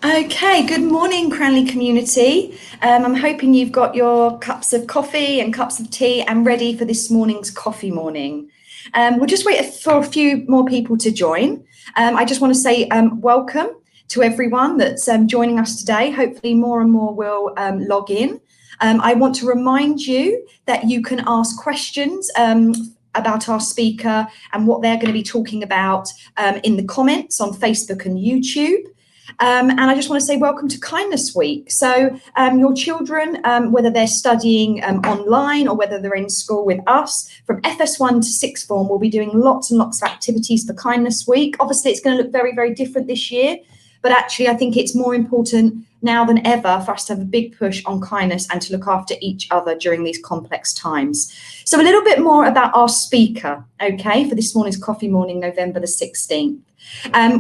Okay, good morning, Cranley community. I'm hoping you've got your cups of coffee and cups of tea and ready for this morning's coffee morning. We'll just wait for a few more people to join. I just want to say welcome to everyone that's joining us today. Hopefully more and more will log in. I want to remind you that you can ask questions about our speaker and what they're going to be talking about in the comments on Facebook and YouTube. And I just want to say welcome to Kindness Week. So your children, whether they're studying online or whether they're in school with us, from FS1 to sixth form, we'll be doing lots and lots of activities for Kindness Week. Obviously, it's going to look very, very different this year. But actually, I think it's more important now than ever for us to have a big push on kindness and to look after each other during these complex times. So a little bit more about our speaker, okay, for this morning's coffee morning, November the 16th.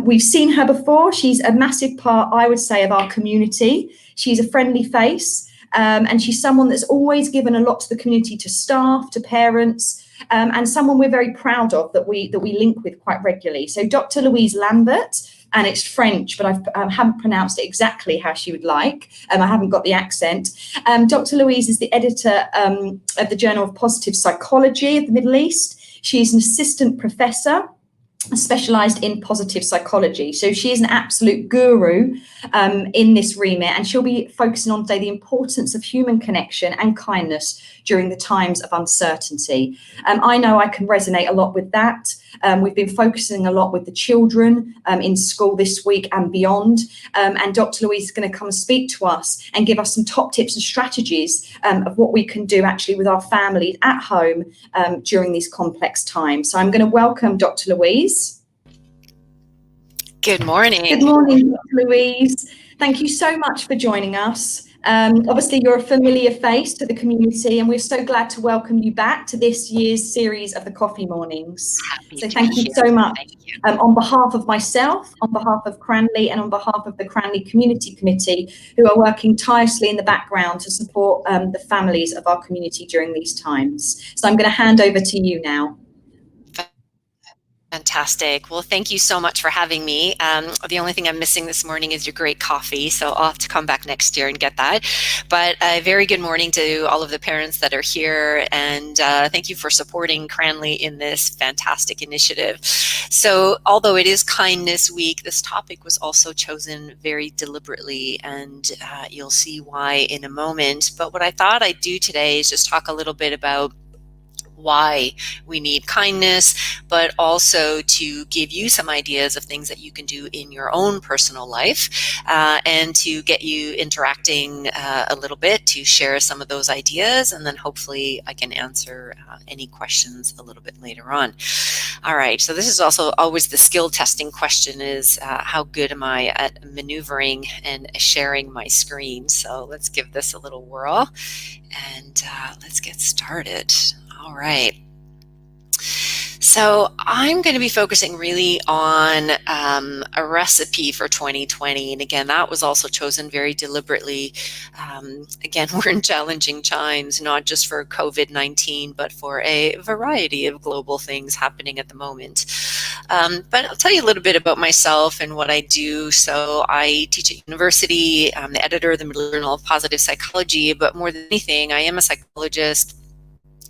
We've seen her before. She's a massive part, I would say, of our community. She's a friendly face, and she's someone that's always given a lot to the community, to staff, to parents, and someone we're very proud of that we link with quite regularly. So Dr. Louise Lambert, and it's French, but I haven't pronounced it exactly how she would like. I haven't got the accent. Dr. Louise is the editor of the Journal of Positive Psychology of the Middle East. She's an assistant professor specialised in positive psychology. So she is an absolute guru in this remit, and she'll be focusing on today the importance of human connection and kindness during the times of uncertainty. I know I can resonate a lot with that. We've been focusing a lot with the children in school this week and beyond, and Dr. Louise is going to come and speak to us and give us some top tips and strategies of what we can do actually with our families at home during these complex times. So I'm going to welcome Dr. Louise. Good morning. Good morning, Dr. Louise. Thank you so much for joining us. Obviously, you're a familiar face to the community, and we're so glad to welcome you back to this year's series of the Coffee Mornings. So thank you so much on behalf of myself, on behalf of Cranley, and on behalf of the Cranley Community Committee, who are working tirelessly in the background to support the families of our community during these times. So I'm going to hand over to you now. Fantastic. Well, thank you so much for having me. The only thing I'm missing this morning is your great coffee, so I'll have to come back next year and get that. But a very good morning to all of the parents that are here, and thank you for supporting Cranley in this fantastic initiative. So although it is Kindness Week, this topic was also chosen very deliberately, and you'll see why in a moment. But what I thought I'd do today is just talk a little bit about why we need kindness, but also to give you some ideas of things that you can do in your own personal life, and to get you interacting a little bit, to share some of those ideas, and then hopefully I can answer any questions a little bit later on. All right, so this is also always the skill testing question, is how good am I at maneuvering and sharing my screen? So let's give this a little whirl, and let's get started. All right. So I'm going to be focusing really on a recipe for 2020. And again, that was also chosen very deliberately. Again, we're in challenging times, not just for COVID-19, but for a variety of global things happening at the moment. But I'll tell you a little bit about myself and what I do. So I teach at university. I'm the editor of the Middle Journal of Positive Psychology, but more than anything, I am a psychologist.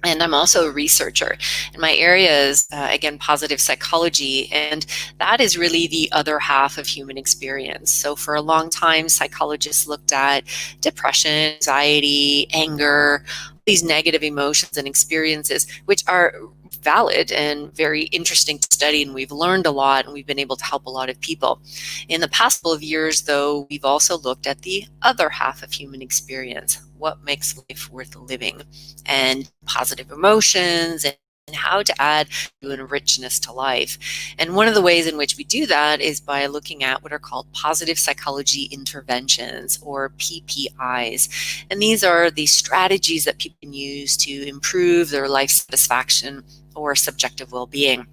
And I'm also a researcher. And my area is, again, positive psychology. And that is really the other half of human experience. So for a long time, psychologists looked at depression, anxiety, anger, these negative emotions and experiences, which are valid and very interesting to study, and we've learned a lot, and we've been able to help a lot of people. In the past couple of years, though, we've also looked at the other half of human experience, what makes life worth living, and positive emotions, and how to add a richness to life. And one of the ways in which we do that is by looking at what are called positive psychology interventions, or PPIs. And these are the strategies that people can use to improve their life satisfaction or subjective well-being.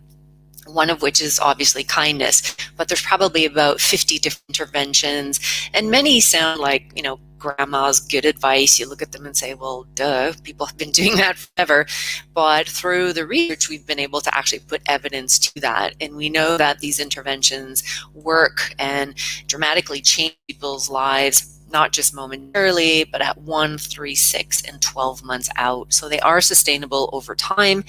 One of which is obviously kindness, but there's probably about 50 different interventions, and many sound like, grandma's good advice. You look at them and say, well, duh, people have been doing that forever. But through the research, we've been able to actually put evidence to that. And we know that these interventions work and dramatically change people's lives, not just momentarily, but at 1, 3, 6, and 12 months out. So they are sustainable over time,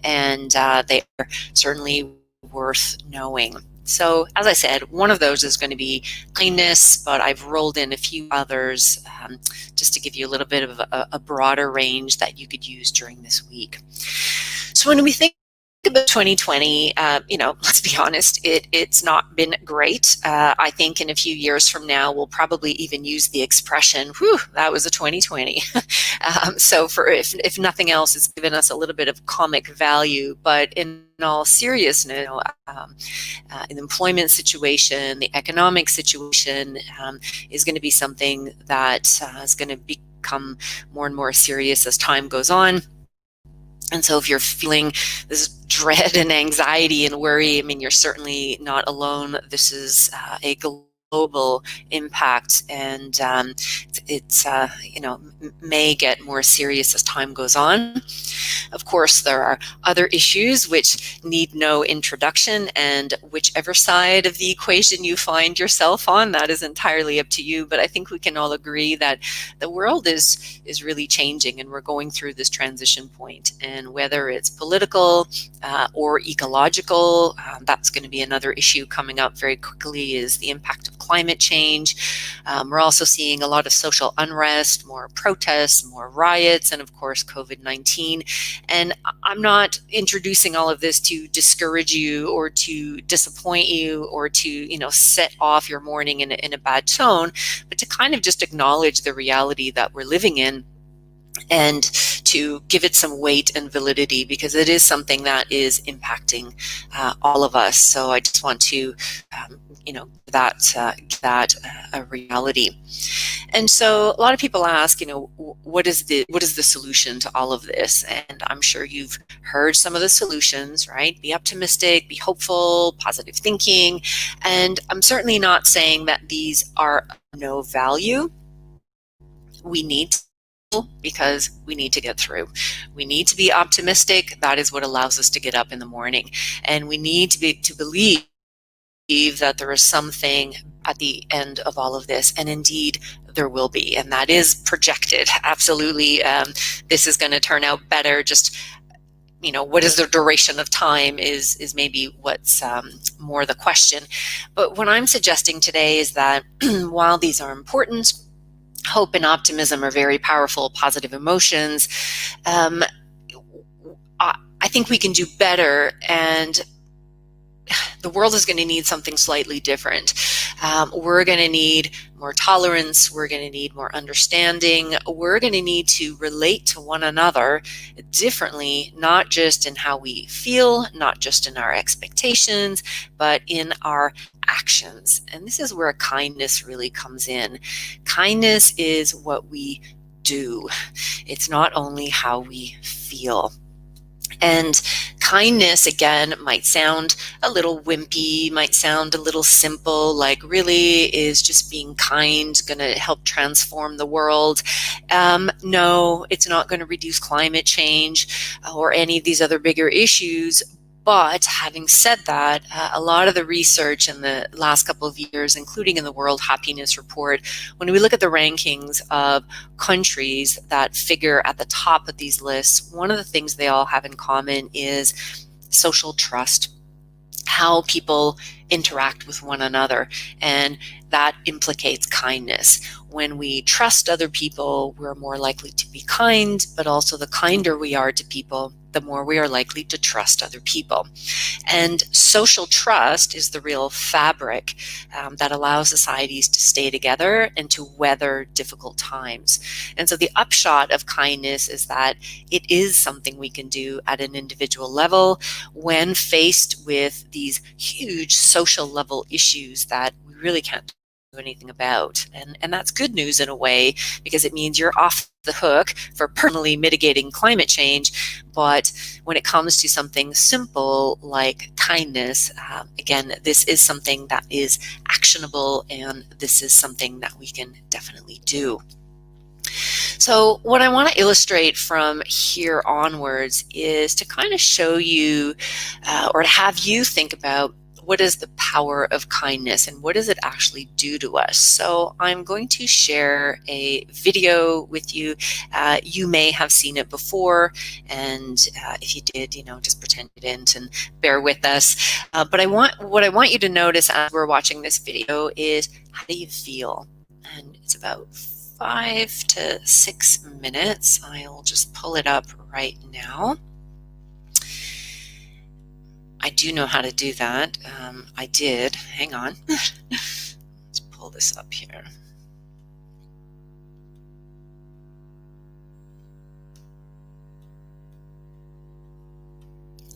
and they are certainly worth knowing. So as I said, one of those is going to be kindness, but I've rolled in a few others just to give you a little bit of a broader range that you could use during this week. So when we think about 2020, let's be honest, it's not been great. I think in a few years from now, we'll probably even use the expression, whew, that was a 2020. So if nothing else, it's given us a little bit of comic value, but in all seriousness, the employment situation, the economic situation is going to be something that is going to become more and more serious as time goes on. And so if you're feeling this dread and anxiety and worry, I mean, you're certainly not alone. This is a global impact, and it's may get more serious as time goes on. Of course, there are other issues which need no introduction, and whichever side of the equation you find yourself on, that is entirely up to you. But I think we can all agree that the world is really changing, and we're going through this transition point. And whether it's political or ecological, that's going to be another issue coming up very quickly, is the impact of climate change. We're also seeing a lot of social unrest, more protests, more riots, and of course COVID-19. And I'm not introducing all of this to discourage you or to disappoint you or to set off your morning in a bad tone, but to kind of just acknowledge the reality that we're living in, and to give it some weight and validity, because it is something that is impacting all of us. So I just want to, that a reality. And so a lot of people ask, what is the solution to all of this? And I'm sure you've heard some of the solutions, right? Be optimistic, be hopeful, positive thinking. And I'm certainly not saying that these are of no value. We need to, because we need to get through. We need to be optimistic. That is what allows us to get up in the morning. And we need to believe that there is something at the end of all of this, and indeed there will be, and that is projected. Absolutely, this is going to turn out better. Just what is the duration of time is maybe what's more the question. But what I'm suggesting today is that while these are important, hope and optimism are very powerful, positive emotions. I think we can do better, and the world is going to need something slightly different. We're going to need more tolerance. We're going to need more understanding. We're going to need to relate to one another differently, not just in how we feel, not just in our expectations, but in our actions. And this is where kindness really comes in. Kindness is what we do. It's not only how we feel. And kindness, again, might sound a little wimpy, might sound a little simple, like really is just being kind going to help transform the world? No, it's not going to reduce climate change or any of these other bigger issues. But having said that, a lot of the research in the last couple of years, including in the World Happiness Report, when we look at the rankings of countries that figure at the top of these lists, one of the things they all have in common is social trust, how people interact with one another, and that implicates kindness. When we trust other people, we're more likely to be kind, but also the kinder we are to people, the more we are likely to trust other people. And social trust is the real fabric that allows societies to stay together and to weather difficult times. And so the upshot of kindness is that it is something we can do at an individual level when faced with these huge social level issues that we really can't do anything about. And that's good news in a way, because it means you're off the hook for permanently mitigating climate change. But when it comes to something simple like kindness, again, this is something that is actionable, and this is something that we can definitely do. So what I want to illustrate from here onwards is to kind of show you or to have you think about what is the power of kindness and what does it actually do to us. So I'm going to share a video with you. You may have seen it before, and if you did, just pretend you didn't and bear with us. But what I want you to notice as we're watching this video is, how do you feel? And it's about 5 to 6 minutes. I'll just pull it up right now. I do know how to do that. I did. Hang on. Let's pull this up here.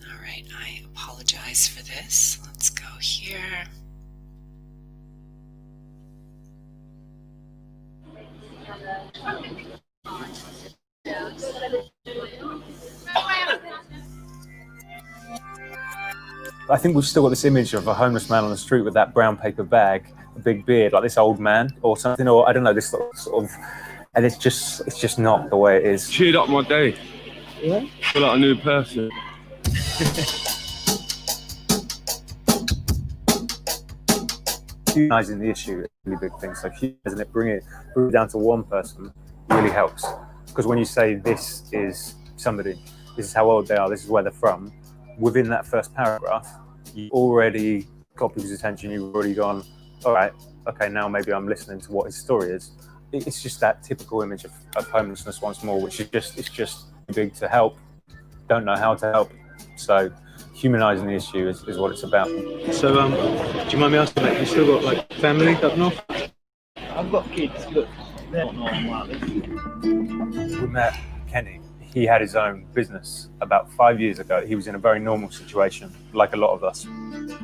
All right. I apologize for this. Let's go here. I think we've still got this image of a homeless man on the street with that brown paper bag, a big beard, like this old man or something, or I don't know, this sort of, and it's just not the way it is. Cheered up my day. Yeah. Feel like a new person. Humanizing the issue is a really big thing. So humanizing it, bring it down to one person really helps. Because when you say this is somebody, this is how old they are, this is where they're from, within that first paragraph, you already got people's attention. You've already gone, all right, okay, now maybe I'm listening to what his story is. It's just that typical image of homelessness once more, which is it's just big to help, don't know how to help. So humanizing the issue is what it's about. So, do you mind me asking, like, you still got like family up north? I've got kids. Look, they're not normal like this. We met Kenny. He had his own business about 5 years ago. He was in a very normal situation, like a lot of us.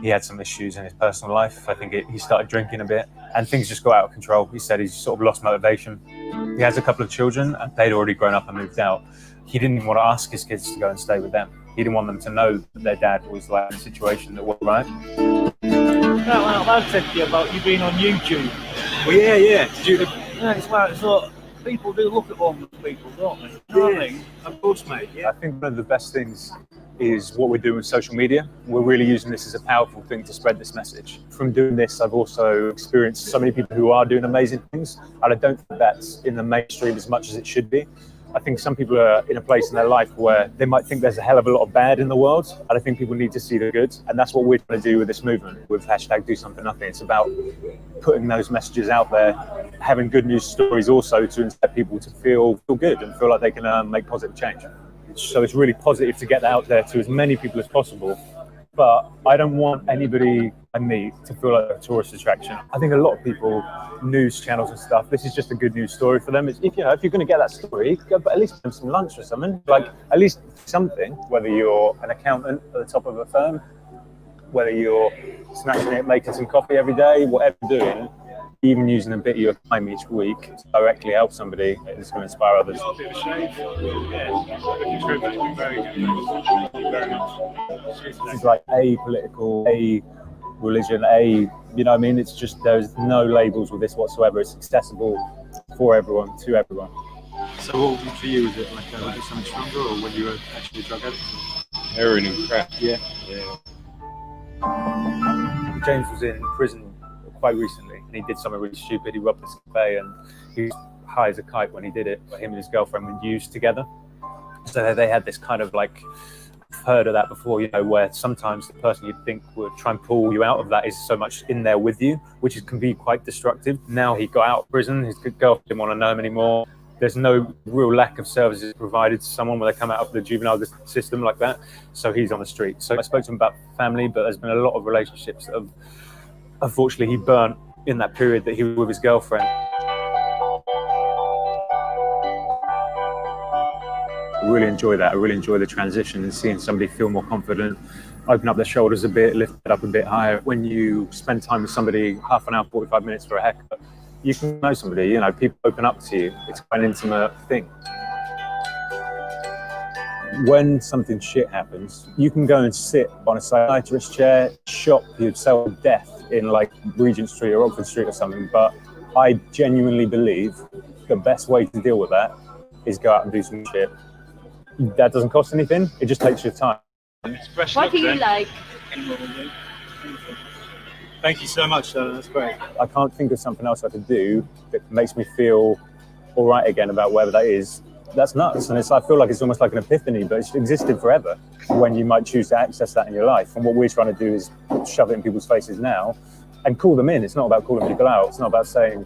He had some issues in his personal life. I think he started drinking a bit and things just got out of control. He said he's sort of lost motivation. He has a couple of children and they'd already grown up and moved out. He didn't even want to ask his kids to go and stay with them. He didn't want them to know that their dad was like in a situation that wasn't right. I've said to you about you being on YouTube. Well, yeah. Yeah, it's like sort of, people do look at homeless people, don't they? You know what I mean? Of course, mate. Yeah. I think one of the best things is what we're doing with social media. We're really using this as a powerful thing to spread this message. From doing this, I've also experienced so many people who are doing amazing things, and I don't think that's in the mainstream as much as it should be. I think some people are in a place in their life where they might think there's a hell of a lot of bad in the world, and I think people need to see the good, and that's what we're trying to do with this movement, with hashtag Do Something Nothing. It's about putting those messages out there, having good news stories also to inspire people to feel good and feel like they can make positive change. So it's really positive to get that out there to as many people as possible. But I don't want anybody and me to feel like a tourist attraction. I think a lot of people, news channels and stuff, this is just a good news story for them. It's, if you're going to get that story, go, but at least have some lunch or something. Like at least something. Whether you're an accountant at the top of a firm, whether you're smashing it, making some coffee every day, whatever you're doing, even using a bit of your time each week to directly help somebody is going to inspire others. Got a bit of a shave. Yeah. Looking through, mate. You're very good. Thank you very much. This is like apolitical, a religion, you know what I mean? It's just, there's no labels with this whatsoever. It's accessible for everyone, to everyone. So, what for you? Was it like was it something stronger, or when you were actually a drug addict? Heroin and crack. Yeah. James was in prison quite recently, and he did something really stupid. He robbed this cafe, and he was high as a kite when he did it. But him and his girlfriend were used together, so they had this kind of like, I've heard of that before, you know, where sometimes the person you'd think would try and pull you out of that is so much in there with you, which can be quite destructive. Now he got out of prison, his girlfriend didn't want to know him anymore. There's no real lack of services provided to someone when they come out of the juvenile system like that. So he's on the street. So I spoke to him about family, but there's been a lot of relationships that have, unfortunately, he burnt in that period that he was with his girlfriend. I really enjoy that. I really enjoy the transition and seeing somebody feel more confident, open up their shoulders a bit, lift it up a bit higher. When you spend time with somebody, half an hour, 45 minutes for a haircut, you can know somebody, you know, people open up to you. It's quite an intimate thing. When something shit happens, you can go and sit on a psychiatrist's chair, shop yourself death in like Regent Street or Oxford Street or something. But I genuinely believe the best way to deal with that is go out and do some shit. That doesn't cost anything. It just takes your time. What do you like? Thank you so much, that's great. I can't think of something else I could do that makes me feel all right again about whatever that is. That's nuts. And I feel like it's almost like an epiphany, but it's existed forever when you might choose to access that in your life. And what we're trying to do is shove it in people's faces now and call them in. It's not about calling people out. It's not about saying,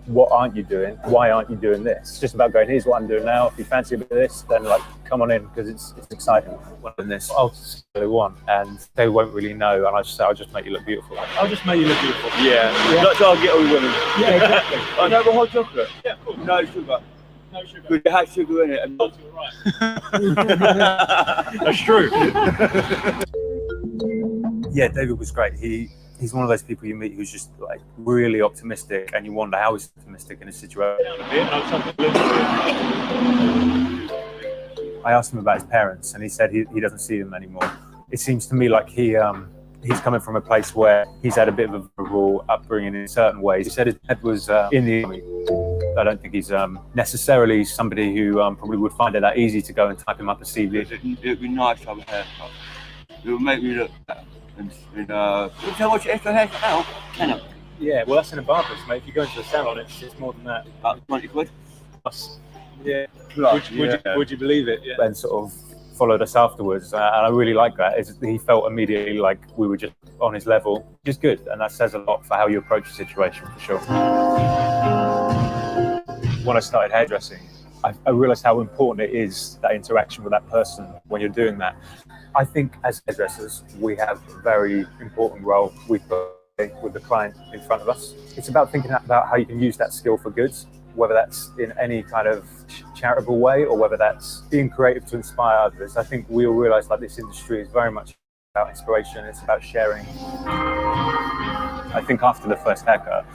what aren't you doing? Why aren't you doing this? It's just about going, here's what I'm doing now. If you fancy a bit of this, then like, come on in, because it's exciting. And this, I'll just say they want, and they won't really know. And I just say, I'll just make you look beautiful. I'll just make you look beautiful. Yeah. Not target all women. Yeah, exactly. I know, hot chocolate. Yeah, cool. No sugar. No sugar. Because it has sugar in it. And That's true. Yeah, David was great. He's one of those people you meet who's just like really optimistic, and you wonder how he's optimistic in a situation. I asked him about his parents, and he said he doesn't see them anymore. It seems to me like he's coming from a place where he's had a bit of a vulnerable upbringing in certain ways. He said his dad was in the army. I don't think he's necessarily somebody who probably would find it that easy to go and type him up a CV. it'd be nice to have a haircut. It would make me look better. And how much extra haircut now? Can it? Yeah, well, that's in a barber's, mate. If you go into the salon, it's more than that. About 20 quid. Plus, yeah. Would you believe it? Yeah. And sort of followed us afterwards, and I really like that. He felt immediately like we were just on his level, which is good, and that says a lot for how you approach the situation, for sure. When I started hairdressing, I realised how important it is, that interaction with that person when you're doing that. I think as hairdressers, we have a very important role we play with the client in front of us. It's about thinking about how you can use that skill for good, whether that's in any kind of charitable way or whether that's being creative to inspire others. I think we all realise that this industry is very much about inspiration. It's about sharing. I think after the first haircut,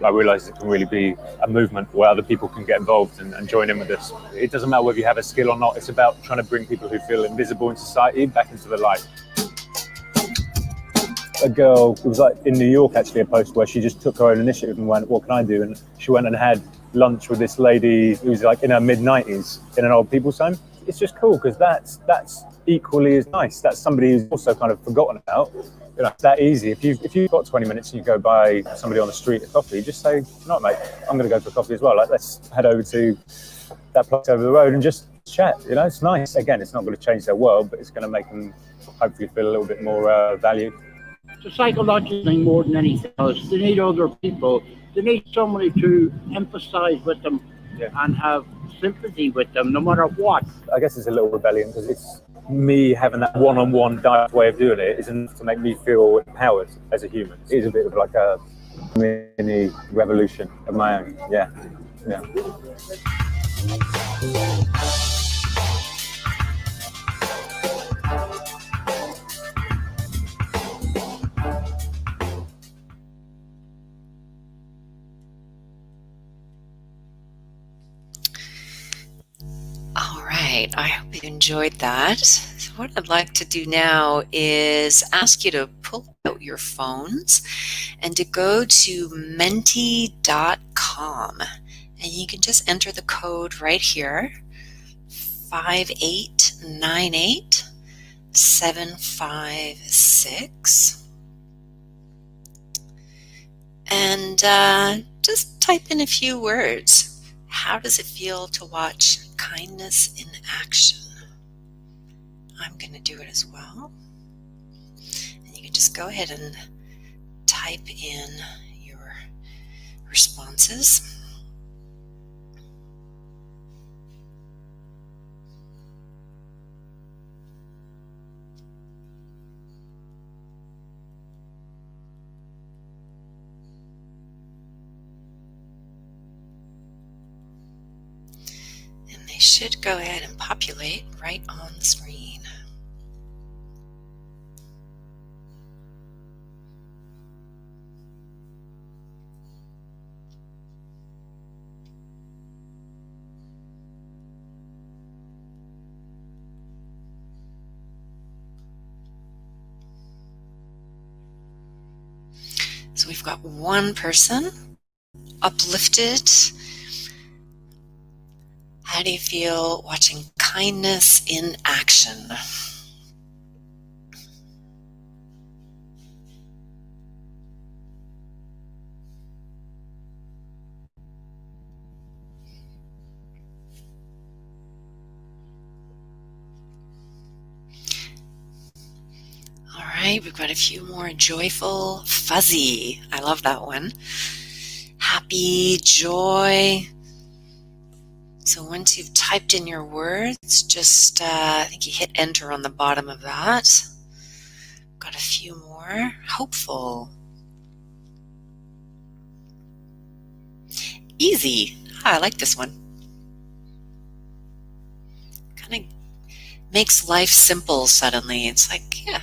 I realised it can really be a movement where other people can get involved and join in with us. It doesn't matter whether you have a skill or not. It's about trying to bring people who feel invisible in society back into the light. A girl, it was like in New York actually, a post where she just took her own initiative and went, what can I do? And she went and had lunch with this lady who's like in her mid-90s in an old people's home. It's just cool because that's equally as nice. That's somebody who's also kind of forgotten about. You know, it's that easy. If you've got 20 minutes and you go by somebody on the street at coffee, just say, you know what, mate, I'm going to go for coffee as well. Like, let's head over to that place over the road and just chat. You know, it's nice. Again, it's not going to change their world, but it's going to make them hopefully feel a little bit more valued. It's a psychological thing more than anything else. They need other people. They need somebody to empathise with them and have sympathy with them, no matter what. I guess it's a little rebellion because it's me having that one-on-one direct way of doing it is enough to make me feel empowered as a human. It is a bit of like a mini revolution of my own. Yeah. I hope you enjoyed that. So what I'd like to do now is ask you to pull out your phones and to go to menti.com, and you can just enter the code right here, 5898756, and just type in a few words. How does it feel to watch kindness in action? I'm going to do it as well. And you can just go ahead and type in your responses. They should go ahead and populate right on the screen. So we've got one person uplifted, How do you feel watching kindness in action? All right, we've got a few more. Joyful, fuzzy. I love that one. Happy, joy. So once you've typed in your words, just I think you hit enter on the bottom of that. Got a few more. Hopeful. Easy. I like this one. Kind of makes life simple suddenly. It's like, yeah,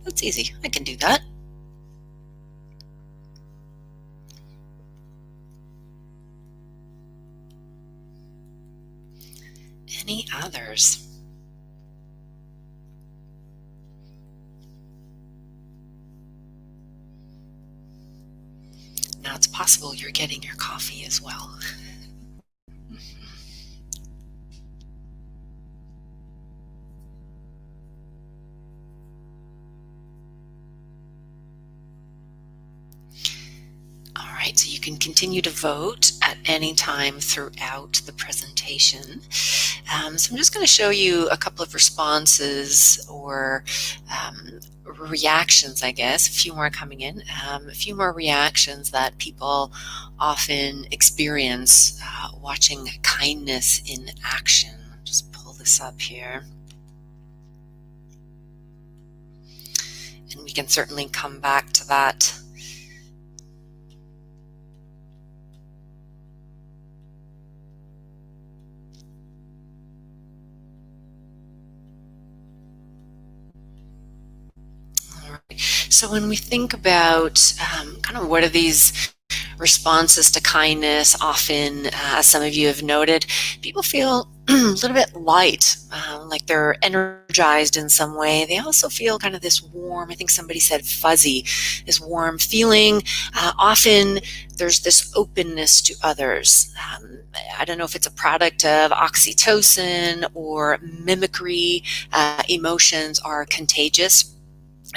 that's easy. I can do that. Any others? Now it's possible you're getting your coffee as well. All right, so you can continue to vote at any time throughout the presentation. So I'm just going to show you a couple of responses or reactions, I guess, a few more coming in, a few more reactions that people often experience watching kindness in action. Just pull this up here. And we can certainly come back to that. So when we think about kind of what are these responses to kindness, often, as some of you have noted, people feel a little bit light, like they're energized in some way. They also feel kind of this warm, I think somebody said fuzzy, this warm feeling. Often there's this openness to others. I don't know if it's a product of oxytocin or mimicry. Emotions are contagious.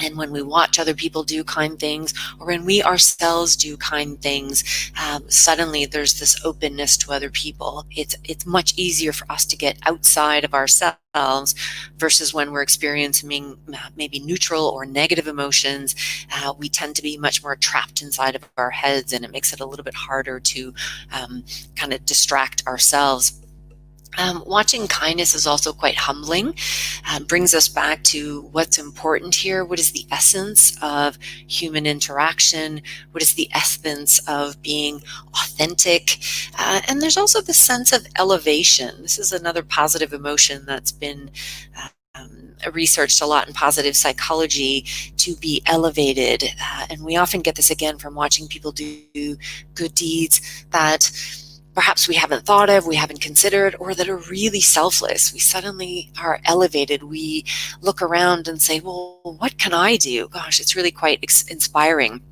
And when we watch other people do kind things, or when we ourselves do kind things, suddenly there's this openness to other people. It's much easier for us to get outside of ourselves versus when we're experiencing maybe neutral or negative emotions. We tend to be much more trapped inside of our heads, and it makes it a little bit harder to kind of distract ourselves. Watching kindness is also quite humbling, brings us back to what's important here. What is the essence of human interaction? What is the essence of being authentic? And there's also this sense of elevation. This is another positive emotion that's been researched a lot in positive psychology, to be elevated. And we often get this again from watching people do good deeds that perhaps we haven't thought of, we haven't considered, or that are really selfless. We suddenly are elevated. We look around and say, well, what can I do? Gosh, it's really quite inspiring.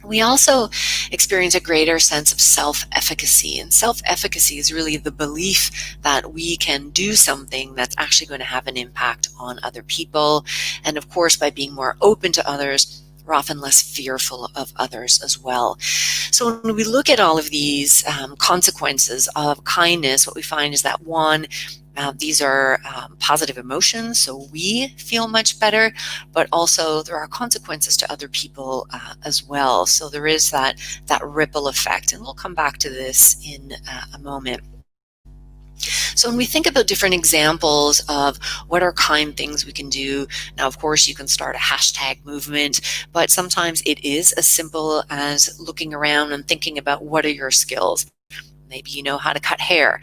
We also experience a greater sense of self-efficacy, and self-efficacy is really the belief that we can do something that's actually going to have an impact on other people. And of course, by being more open to others, we're often less fearful of others as well. So when we look at all of these consequences of kindness, what we find is that one, these are positive emotions, so we feel much better, but also there are consequences to other people as well. So there is that ripple effect, and we'll come back to this in a moment. So when we think about different examples of what are kind things we can do, now of course you can start a hashtag movement, but sometimes it is as simple as looking around and thinking about what are your skills. Maybe you know how to cut hair,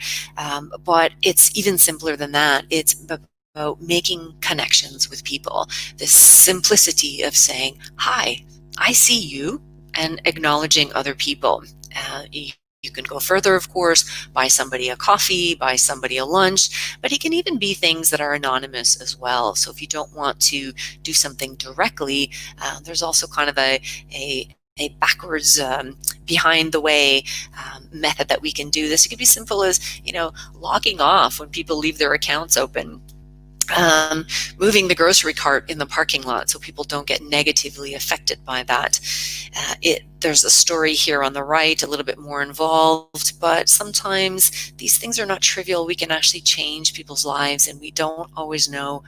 but it's even simpler than that. It's about making connections with people. This simplicity of saying, hi, I see you, and acknowledging other people. You can go further, of course, buy somebody a coffee, buy somebody a lunch, but it can even be things that are anonymous as well. So if you don't want to do something directly, there's also kind of a backwards behind the way method that we can do this. It could be simple as, logging off when people leave their accounts open. Moving the grocery cart in the parking lot so people don't get negatively affected by that. There's a story here on the right, a little bit more involved, but sometimes these things are not trivial. We can actually change people's lives, and we don't always know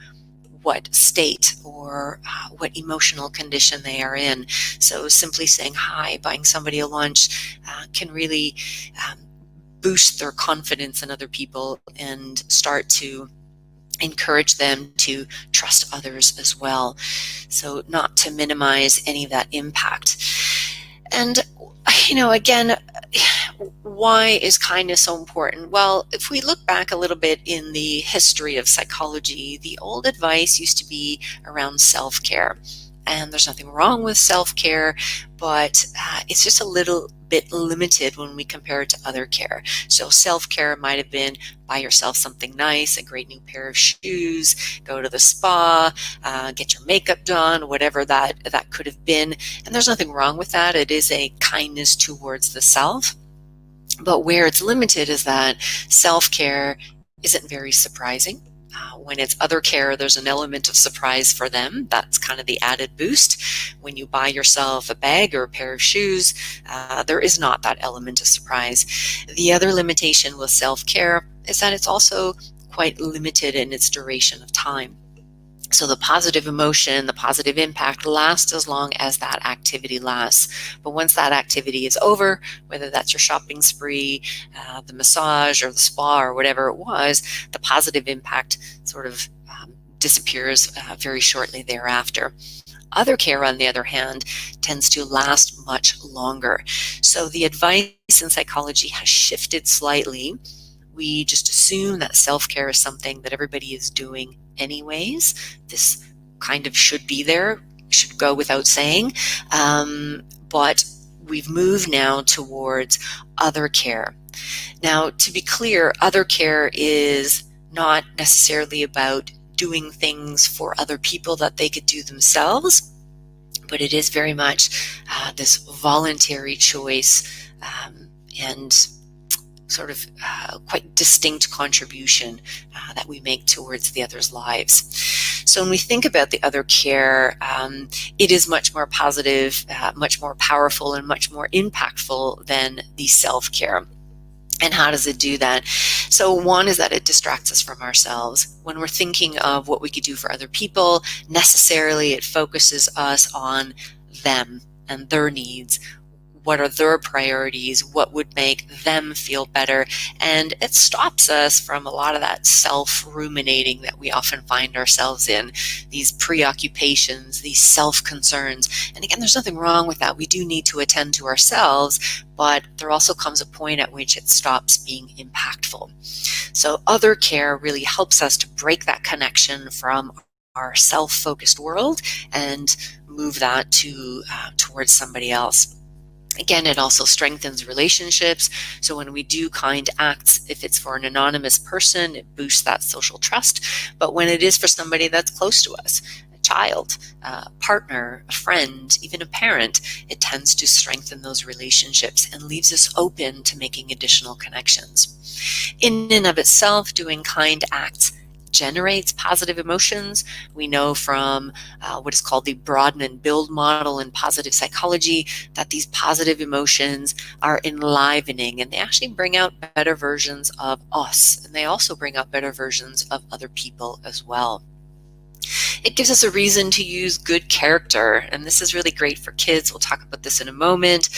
what state or what emotional condition they are in. So simply saying hi, buying somebody a lunch can really boost their confidence in other people and start to encourage them to trust others as well. So not to minimize any of that impact. And, again, why is kindness so important? Well, if we look back a little bit in the history of psychology, the old advice used to be around self-care. And there's nothing wrong with self-care, but it's just a little bit limited when we compare it to other care. So self-care might have been buy yourself something nice, a great new pair of shoes, go to the spa, get your makeup done, whatever that could have been. And there's nothing wrong with that. It is a kindness towards the self. But where it's limited is that self-care isn't very surprising. When it's other care, there's an element of surprise for them. That's kind of the added boost. When you buy yourself a bag or a pair of shoes, there is not that element of surprise. The other limitation with self-care is that it's also quite limited in its duration of time. So the positive emotion, the positive impact lasts as long as that activity lasts. But once that activity is over, whether that's your shopping spree, the massage or the spa or whatever it was, the positive impact sort of disappears very shortly thereafter. Other care, on the other hand, tends to last much longer. So the advice in psychology has shifted slightly. We just assume that self-care is something that everybody is doing anyways. This kind of should be there, should go without saying. But we've moved now towards other care. Now, to be clear, other care is not necessarily about doing things for other people that they could do themselves, but it is very much this voluntary choice and sort of quite distinct contribution that we make towards the other's lives. So when we think about the other care, it is much more positive, much more powerful, and much more impactful than the self-care. And how does it do that? So one is that it distracts us from ourselves. When we're thinking of what we could do for other people, necessarily it focuses us on them and their needs. What are their priorities? What would make them feel better? And it stops us from a lot of that self-ruminating that we often find ourselves in, these preoccupations, these self-concerns. And again, there's nothing wrong with that. We do need to attend to ourselves, but there also comes a point at which it stops being impactful. So other care really helps us to break that connection from our self-focused world and move that towards somebody else. Again, it also strengthens relationships. So when we do kind acts, if it's for an anonymous person, it boosts that social trust. But when it is for somebody that's close to us, a child, a partner, a friend, even a parent, it tends to strengthen those relationships and leaves us open to making additional connections. In and of itself, doing kind acts generates positive emotions. We know from what is called the broaden and build model in positive psychology that these positive emotions are enlivening, and they actually bring out better versions of us, and they also bring out better versions of other people as well. It gives us a reason to use good character, and this is really great for kids. We'll talk about this in a moment.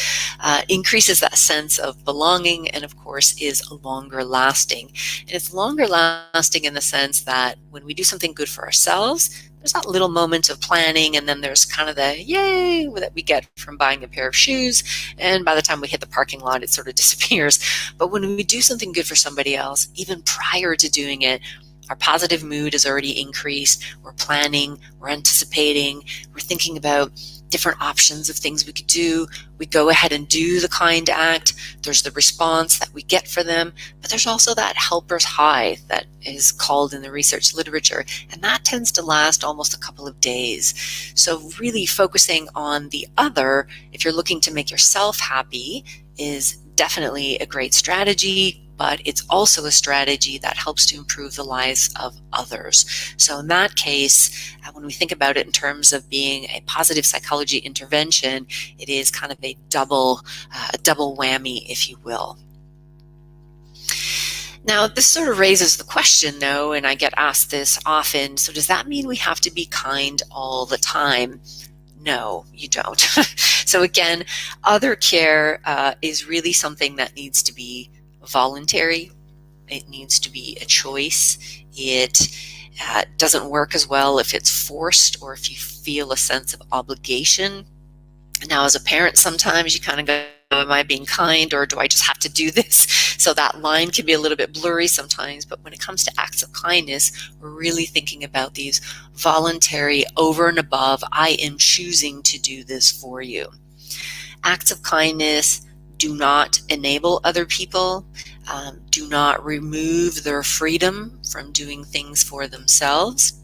Increases that sense of belonging, and of course is longer lasting. And it's longer lasting in the sense that when we do something good for ourselves, there's that little moment of planning, and then there's kind of the yay that we get from buying a pair of shoes, and by the time we hit the parking lot, it sort of disappears. But when we do something good for somebody else, even prior to doing it, our positive mood is already increased. We're planning, we're anticipating, we're thinking about different options of things we could do. We go ahead and do the kind act. There's the response that we get for them, but there's also that helper's high that is called in the research literature, and that tends to last almost a couple of days. So really focusing on the other, if you're looking to make yourself happy, is definitely a great strategy, but it's also a strategy that helps to improve the lives of others. So in that case, when we think about it in terms of being a positive psychology intervention, it is kind of a double whammy, if you will. Now, this sort of raises the question, though, and I get asked this often, so does that mean we have to be kind all the time? No, you don't. So again, other care is really something that needs to be voluntary. It needs to be a choice. It doesn't work as well if it's forced or if you feel a sense of obligation. Now, as a parent, sometimes you kind of go, am I being kind, or do I just have to do this? So that line can be a little bit blurry sometimes, but when it comes to acts of kindness, we're really thinking about these voluntary, over and above, I am choosing to do this for you. Acts of kindness do not enable other people, do not remove their freedom from doing things for themselves.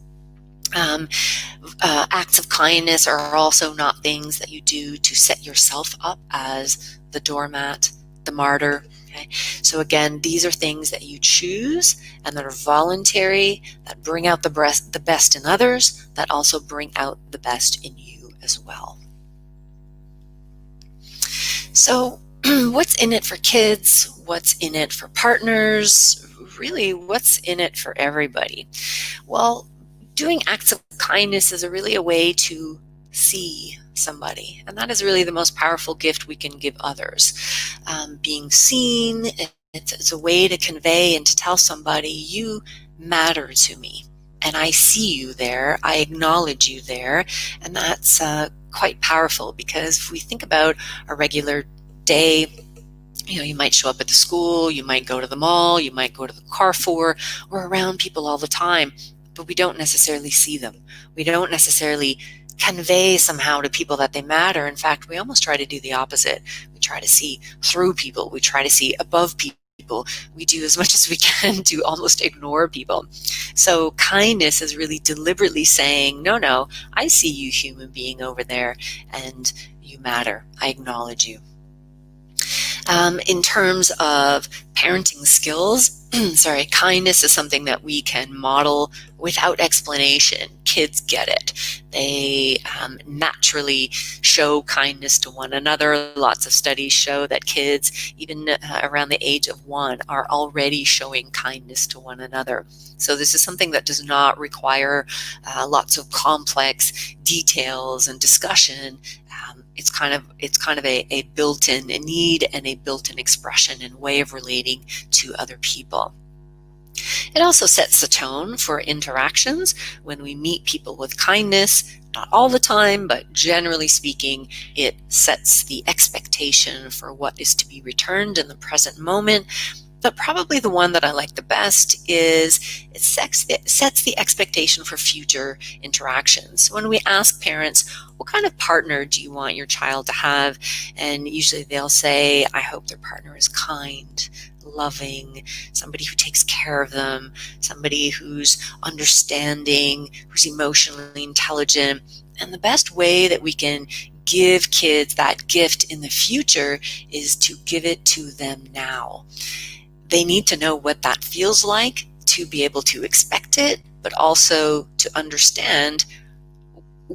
Acts of kindness are also not things that you do to set yourself up as the doormat, the martyr. Okay? So again, these are things that you choose and that are voluntary, that bring out the best in others, that also bring out the best in you as well. So what's in it for kids? What's in it for partners? Really, what's in it for everybody? Well, doing acts of kindness is really a way to see somebody, and that is really the most powerful gift we can give others. Being seen, it's a way to convey and to tell somebody, you matter to me, and I see you there, I acknowledge you there, and that's quite powerful, because if we think about a regular day, you might show up at the school, you might go to the mall, you might go to the Carrefour, we're around people all the time, but we don't necessarily see them. We don't necessarily convey somehow to people that they matter. In fact, we almost try to do the opposite. We try to see through people. We try to see above people. We do as much as we can to almost ignore people. So kindness is really deliberately saying, no, I see you, human being over there, and you matter. I acknowledge you. In terms of parenting skills, kindness is something that we can model without explanation. Kids get it. They naturally show kindness to one another. Lots of studies show that kids, even around the age of 1, are already showing kindness to one another. So this is something that does not require lots of complex details and discussion. It's kind of a built-in need and a built-in expression and way of relating to other people. It also sets the tone for interactions when we meet people with kindness. Not all the time, but generally speaking, it sets the expectation for what is to be returned in the present moment. But probably the one that I like the best is it sets the expectation for future interactions. When we ask parents, what kind of partner do you want your child to have? And usually they'll say, I hope their partner is kind, loving, somebody who takes care of them, somebody who's understanding, who's emotionally intelligent. And the best way that we can give kids that gift in the future is to give it to them now. They need to know what that feels like to be able to expect it, but also to understand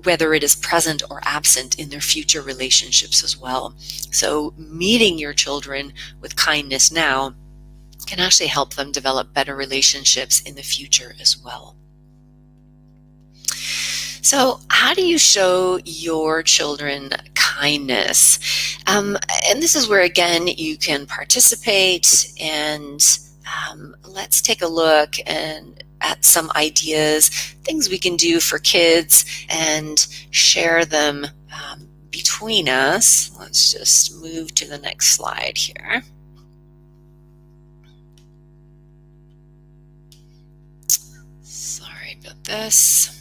whether it is present or absent in their future relationships as well. So meeting your children with kindness now can actually help them develop better relationships in the future as well. So how do you show your children kindness? And this is where, again, you can participate, and let's take a look at some ideas, things we can do for kids, and share them between us. Let's just move to the next slide here. Sorry about this.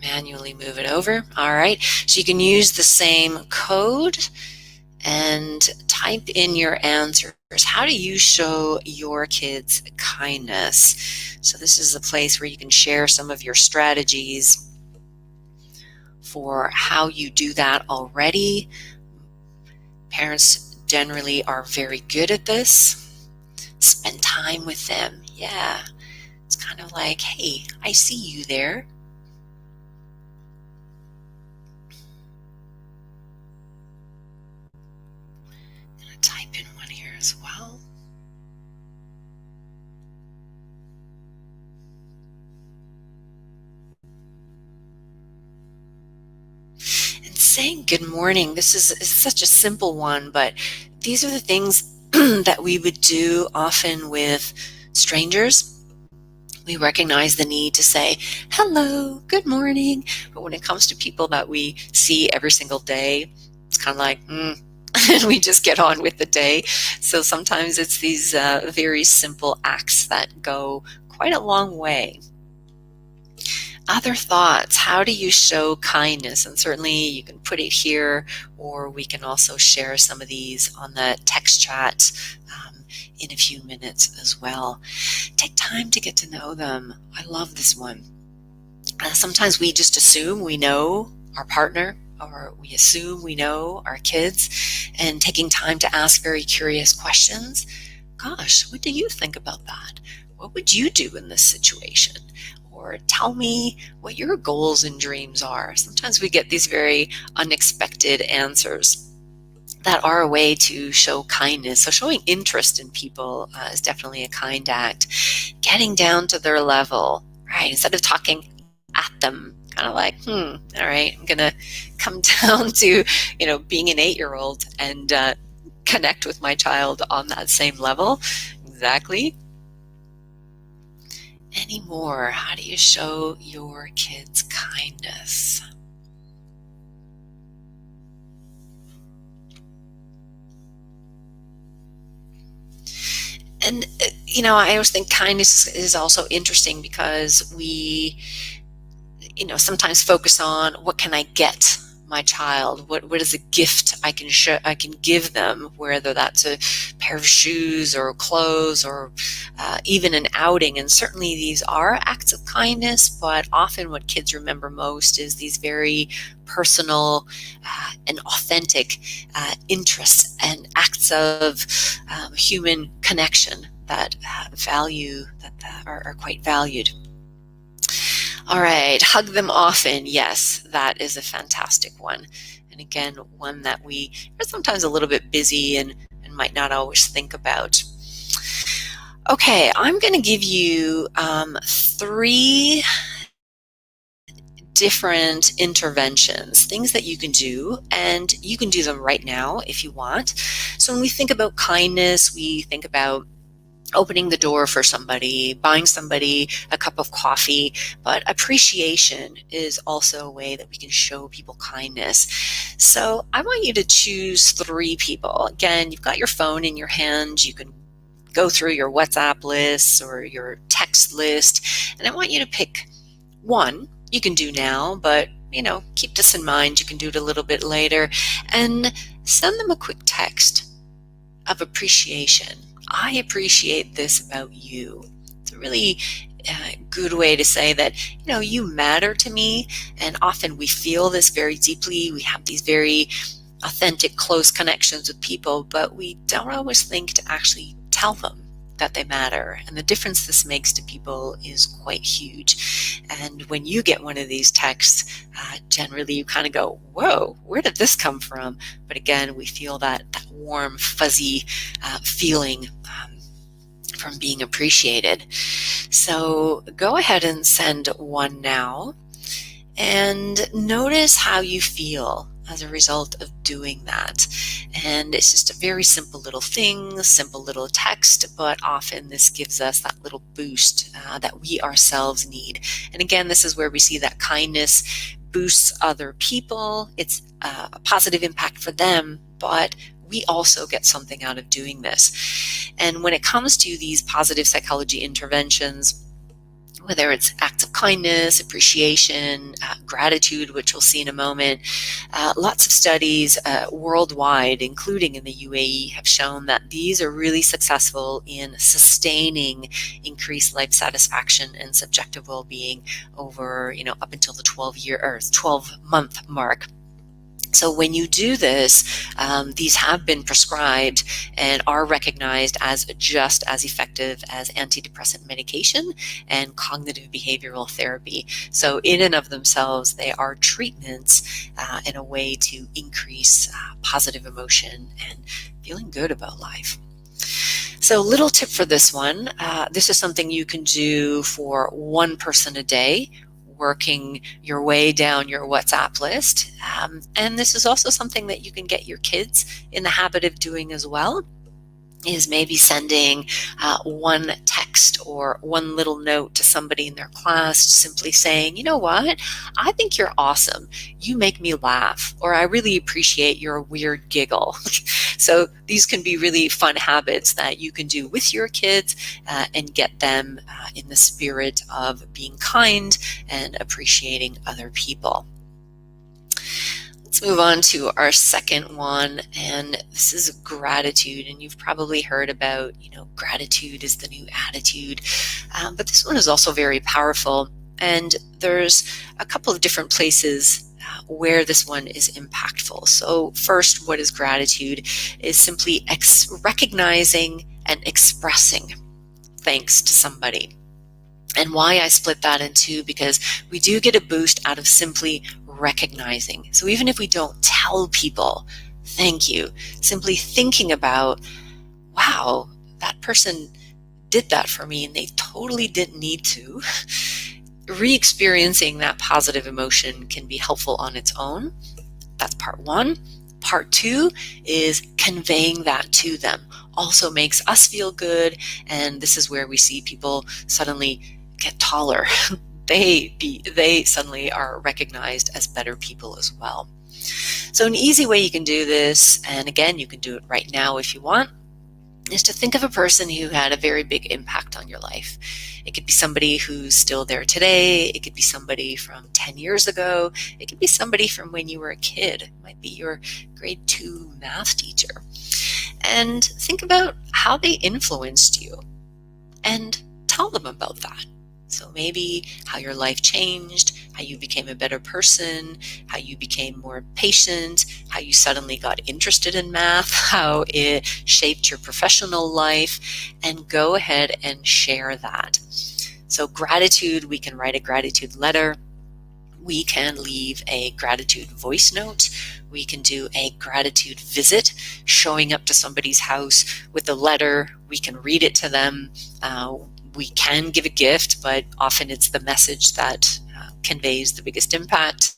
manually move it over. All right, so you can use the same code and type in your answers. How do you show your kids kindness? So this is a place where you can share some of your strategies for how you do that already. Parents generally are very good at this. Spend time with them. Yeah, it's kind of like, hey, I see you there. I'm going to type in one here as well. And saying good morning, this is such a simple one, but these are the things that we would do often with strangers. We recognize the need to say, hello, good morning. But when it comes to people that we see every single day, it's kind of like, and we just get on with the day. So sometimes it's these very simple acts that go quite a long way. Other thoughts, how do you show kindness? And certainly you can put it here, or we can also share some of these on the text chat in a few minutes as well. Take time to get to know them. I love this one. Sometimes we just assume we know our partner, or we assume we know our kids, and taking time to ask very curious questions. Gosh, what do you think about that? What would you do in this situation? Or tell me what your goals and dreams are. Sometimes we get these very unexpected answers that are a way to show kindness. So showing interest in people is definitely a kind act. Getting down to their level, right? Instead of talking at them, kind of like, all right, I'm gonna come down to, being an 8-year-old and connect with my child on that same level. Exactly. Any more? How do you show your kids kindness? And, I always think kindness is also interesting because we, sometimes focus on what can I get my child? What is a gift I can give them, whether that's a pair of shoes or clothes or even an outing. And certainly these are acts of kindness, but often what kids remember most is these very personal and authentic interests and acts of human connection that are quite valued. All right, hug them often. Yes, that is a fantastic one. And again, one that we are sometimes a little bit busy and might not always think about. Okay, I'm going to give you 3 different interventions, things that you can do, and you can do them right now if you want. So when we think about kindness, we think about opening the door for somebody, buying somebody a cup of coffee, but appreciation is also a way that we can show people kindness. So I want you to choose 3 people. Again, you've got your phone in your hand. You can go through your WhatsApp lists or your text list, and I want you to pick one. You can do now, but keep this in mind. You can do it a little bit later, and send them a quick text of appreciation. I appreciate this about you. It's a really good way to say that, you matter to me. And often we feel this very deeply. We have these very authentic, close connections with people, but we don't always think to actually tell them that they matter. And the difference this makes to people is quite huge. And when you get one of these texts, generally you kind of go, whoa, where did this come from? But again, we feel that warm, fuzzy feeling from being appreciated. So go ahead and send one now, and notice how you feel as a result of doing that. And it's just a very simple little thing, simple little text, but often this gives us that little boost that we ourselves need. And again, this is where we see that kindness boosts other people. It's a positive impact for them, but we also get something out of doing this. And when it comes to these positive psychology interventions, whether it's acts of kindness, appreciation, gratitude, which we'll see in a moment. Lots of studies worldwide, including in the UAE, have shown that these are really successful in sustaining increased life satisfaction and subjective well-being over, up until the 12-month mark. So when you do this, these have been prescribed and are recognized as just as effective as antidepressant medication and cognitive behavioral therapy. So in and of themselves, they are treatments in a way to increase positive emotion and feeling good about life. So little tip for this one, this is something you can do for one person a day, working your way down your WhatsApp list. And this is also something that you can get your kids in the habit of doing as well, is maybe sending one text or one little note to somebody in their class, simply saying, you know what, I think you're awesome. You make me laugh, or I really appreciate your weird giggle. So these can be really fun habits that you can do with your kids and get them in the spirit of being kind and appreciating other people. Let's move on to our second one, and this is gratitude. And you've probably heard about, gratitude is the new attitude, but this one is also very powerful. And there's a couple of different places where this one is impactful. So first, what is gratitude? Is simply recognizing and expressing thanks to somebody. And why I split that in two, because we do get a boost out of simply recognizing. So even if we don't tell people thank you, simply thinking about, wow, that person did that for me and they totally didn't need to. Re-experiencing that positive emotion can be helpful on its own. That's part one. Part two is conveying that to them. Also makes us feel good, and this is where we see people suddenly get taller. They suddenly are recognized as better people as well. So an easy way you can do this, and again, you can do it right now if you want, is to think of a person who had a very big impact on your life. It could be somebody who's still there today. It could be somebody from 10 years ago. It could be somebody from when you were a kid. It might be your grade 2 math teacher. And think about how they influenced you and tell them about that. So maybe how your life changed, how you became a better person, how you became more patient, how you suddenly got interested in math, how it shaped your professional life, and go ahead and share that. So gratitude, we can write a gratitude letter. We can leave a gratitude voice note. We can do a gratitude visit, showing up to somebody's house with a letter. We can read it to them. We can give a gift, but often it's the message that conveys the biggest impact.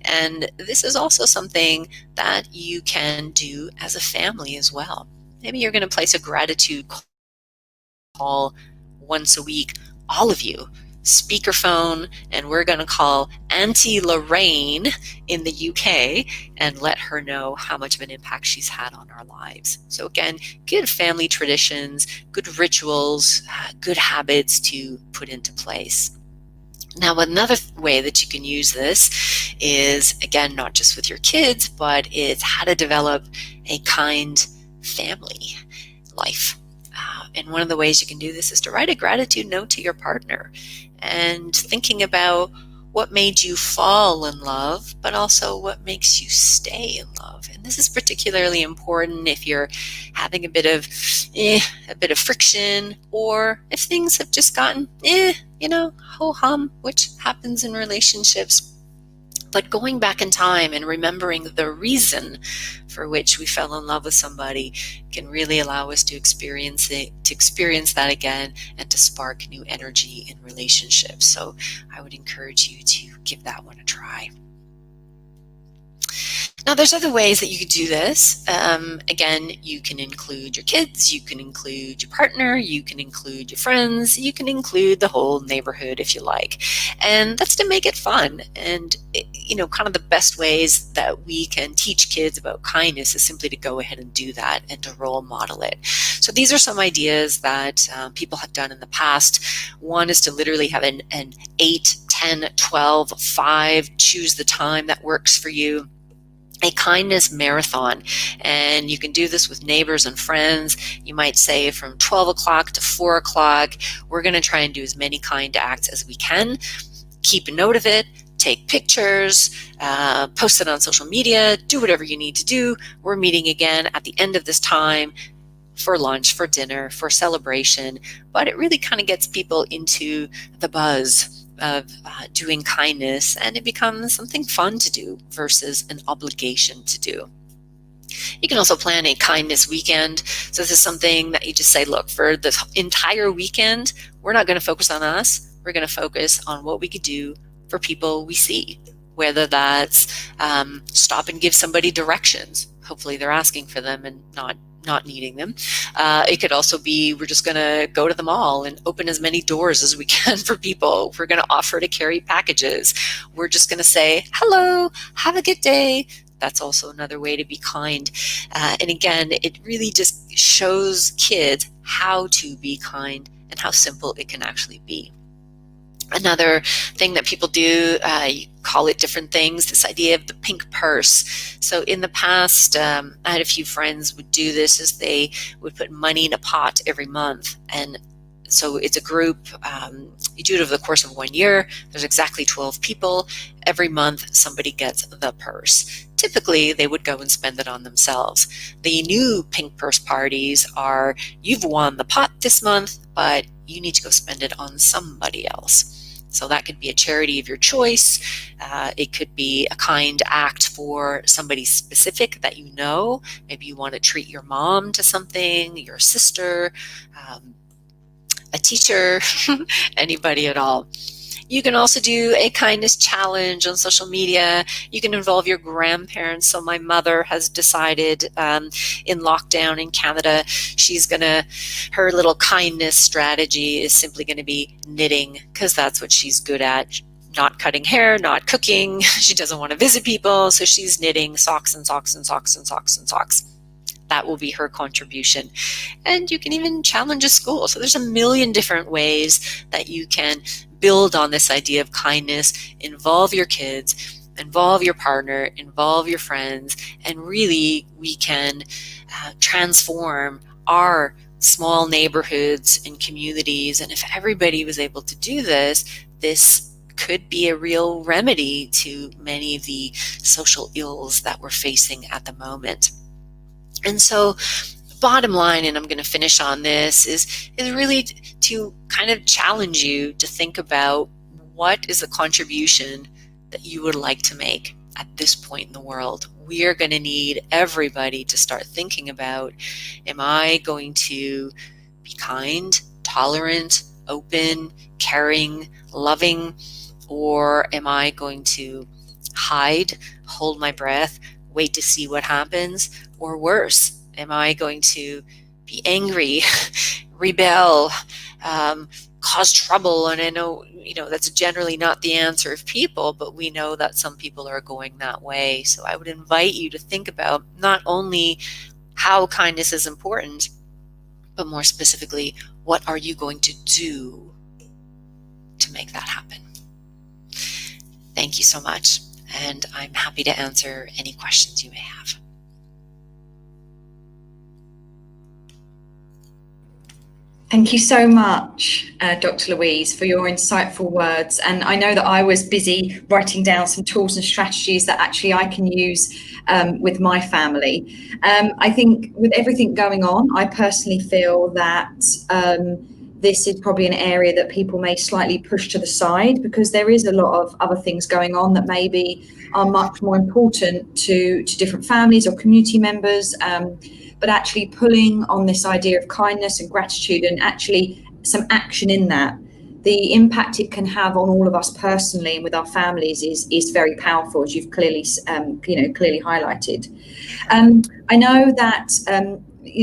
And this is also something that you can do as a family as well. Maybe you're going to place a gratitude call once a week, all of you, speakerphone, and we're going to call Auntie Lorraine in the UK and let her know how much of an impact she's had on our lives. So again, good family traditions, good rituals, good habits to put into place. Now, another way that you can use this is, again, not just with your kids, but it's how to develop a kind family life. And one of the ways you can do this is to write a gratitude note to your partner and thinking about what made you fall in love, but also what makes you stay in love. And this is particularly important if you're having a bit of friction, or if things have just gotten, ho-hum, which happens in relationships. But going back in time and remembering the reason for which we fell in love with somebody can really allow us to experience that again, and to spark new energy in relationships. So I would encourage you to give that one a try. Now, there's other ways that you could do this. Again, you can include your kids, you can include your partner, you can include your friends, you can include the whole neighborhood if you like. And that's to make it fun. And, kind of the best ways that we can teach kids about kindness is simply to go ahead and do that and to role model it. So these are some ideas that people have done in the past. One is to literally have an 8, 10, 12, 5, choose the time that works for you. A kindness marathon, and you can do this with neighbors and friends. You might say from 12 o'clock to 4 o'clock, we're going to try and do as many kind acts as we can. Keep a note of it, take pictures, post it on social media, do whatever you need to do. We're meeting again at the end of this time for lunch, for dinner, for celebration, but it really kind of gets people into the buzz of doing kindness, and it becomes something fun to do versus an obligation to do. You can also plan a kindness weekend. So this is something that you just say, look, for the entire weekend, we're not going to focus on us. We're going to focus on what we could do for people we see, whether that's stop and give somebody directions. Hopefully they're asking for them and not needing them. It could also be we're just going to go to the mall and open as many doors as we can for people. We're going to offer to carry packages. We're just going to say, hello, have a good day. That's also another way to be kind. And again, it really just shows kids how to be kind and how simple it can actually be. Another thing that people do, you call it different things, this idea of the pink purse. So in the past, I had a few friends would do this, is they would put money in a pot every month. And so it's a group, you do it over the course of 1 year. There's exactly 12 people. Every month, somebody gets the purse. Typically, they would go and spend it on themselves. The new pink purse parties are, you've won the pot this month, but you need to go spend it on somebody else. So that could be a charity of your choice. It could be a kind act for somebody specific that you know. Maybe you want to treat your mom to something, your sister, a teacher, anybody at all. You can also do a kindness challenge on social media. You can involve your grandparents. So my mother has decided in lockdown in Canada, her little kindness strategy is simply going to be knitting, because that's what she's good at. Not cutting hair, not cooking. She doesn't want to visit people, so she's knitting socks and socks and socks and socks and socks. That will be her contribution. And you can even challenge a school. So there's a million different ways that you can build on this idea of kindness, involve your kids, involve your partner, involve your friends, and really we can transform our small neighborhoods and communities. And if everybody was able to do this, this could be a real remedy to many of the social ills that we're facing at the moment. And so bottom line, and I'm going to finish on this, is really to kind of challenge you to think about what is the contribution that you would like to make at this point in the world. We are going to need everybody to start thinking about, am I going to be kind, tolerant, open, caring, loving, or am I going to hide, hold my breath, wait to see what happens, or worse, am I going to be angry, rebel, cause trouble? And I know, that's generally not the answer of people, but we know that some people are going that way. So I would invite you to think about not only how kindness is important, but more specifically, what are you going to do to make that happen? Thank you so much, and I'm happy to answer any questions you may have. Thank you so much, Dr. Louise, for your insightful words. And I know that I was busy writing down some tools and strategies that actually I can use with my family. I think with everything going on, I personally feel that this is probably an area that people may slightly push to the side, because there is a lot of other things going on that maybe are much more important to different families or community members. But actually pulling on this idea of kindness and gratitude, and actually some action in that the impact it can have on all of us personally and with our families is very powerful, as you've clearly clearly highlighted. I know that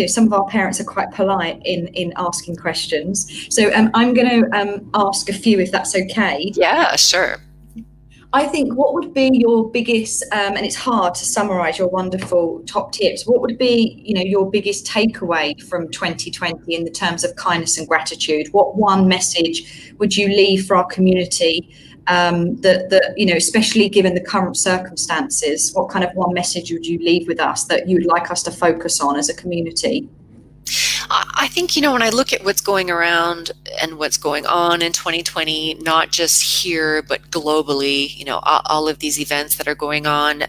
some of our parents are quite polite in asking questions, so I'm going to ask a few, if that's okay. Yeah, sure. I think, what would be your biggest, and it's hard to summarize your wonderful top tips, what would be, your biggest takeaway from 2020 in the terms of kindness and gratitude? What one message would you leave for our community, that especially given the current circumstances, what kind of one message would you leave with us that you'd like us to focus on as a community? I think, when I look at what's going around and what's going on in 2020, not just here, but globally, all of these events that are going on.